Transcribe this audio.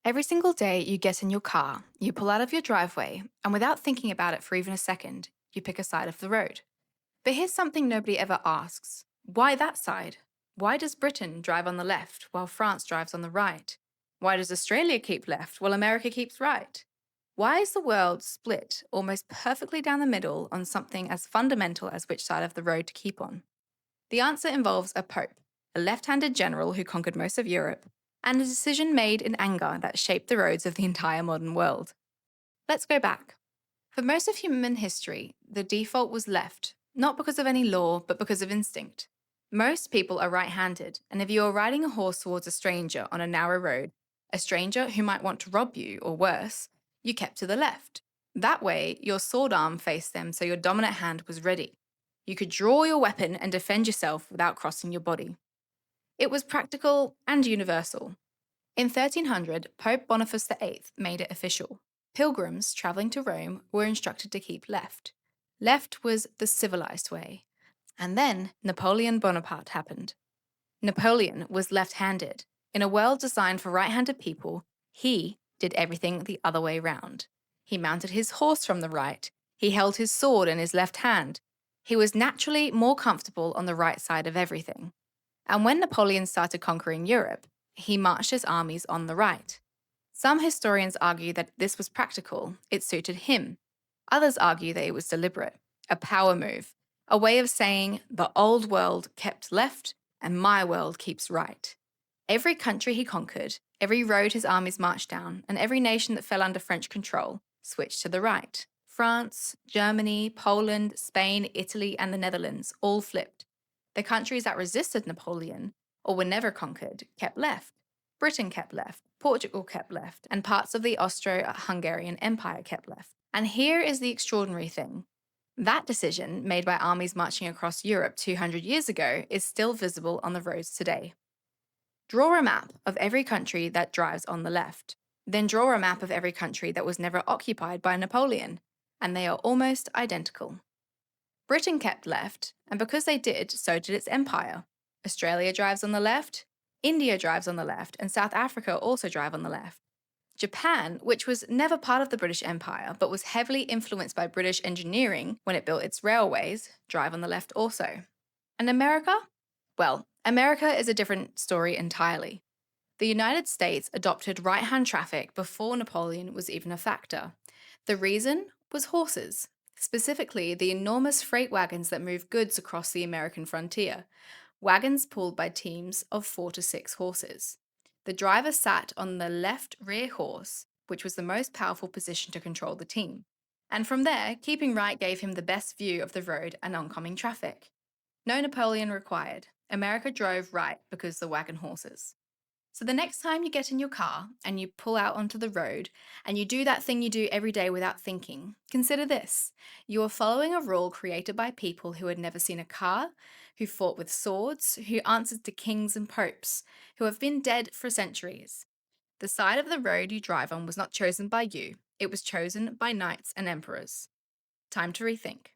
Every single day you get in your car, you pull out of your driveway, and without thinking about it for even a second, you pick a side of the road. But here's something nobody ever asks. Why that side? Why does Britain drive on the left while France drives on the right? Why does Australia keep left while America keeps right? Why is the world split almost perfectly down the middle on something as fundamental as which side of the road to keep on? The answer involves a pope, a left handed general who conquered most of Europe, and a decision made in anger that shaped the roads of the entire modern world. Let's go back. For most of human history, the default was left, not because of any law, but because of instinct. Most people are right handed, and if you are riding a horse towards a stranger on a narrow road, a stranger who might want to rob you, or worse, you kept to the left. That way, your sword arm faced them so your dominant hand was ready. You could draw your weapon and defend yourself without crossing your body. It was practical and universal. In 1300, Pope Boniface VIII made it official. Pilgrims travelling to Rome were instructed to keep left. Left was the civilized way. And then Napoleon Bonaparte happened. Napoleon was left handed. In a world designed for right handed people, he did everything the other way round. He mounted his horse from the right. He held his sword in his left hand. He was naturally more comfortable on the right side of everything. And when Napoleon started conquering Europe, he marched his armies on the right. Some historians argue that this was practical, it suited him. Others argue that it was deliberate, a power move, a way of saying the old world kept left and my world keeps right. Every country he conquered, every road his armies marched down, and every nation that fell under French control switched to the right. France, Germany, Poland, Spain, Italy, and the Netherlands all flipped. The countries that resisted Napoleon or were never conquered kept left. Britain kept left, Portugal kept left, and parts of the Austro-Hungarian Empire kept left. And here is the extraordinary thing. That decision, made by armies marching across Europe 200 years ago, is still visible on the roads today. Draw a map of every country that drives on the left. Then draw a map of every country that was never occupied by Napoleon, and they are almost identical. Britain kept left, and because they did, so did its empire. Australia drives on the left, India drives on the left, and South Africa also drive on the left. Japan, which was never part of the British Empire but was heavily influenced by British engineering when it built its railways, drive on the left also. And America? Well, America is a different story entirely. The United States adopted right hand traffic before Napoleon was even a factor. The reason was horses, specifically the enormous freight wagons that move goods across the American frontier, wagons pulled by teams of 4 to 6 horses. The driver sat on the left rear horse, which was the most powerful position to control the team. And from there, keeping right gave him the best view of the road and oncoming traffic. No Napoleon required. America drove right because the wagon horses. So the next time you get in your car and you pull out onto the road and you do that thing you do every day without thinking, consider this. You are following a rule created by people who had never seen a car, who fought with swords, who answered to kings and popes, who have been dead for centuries. The side of the road you drive on was not chosen by you, it was chosen by knights and emperors. Time to rethink.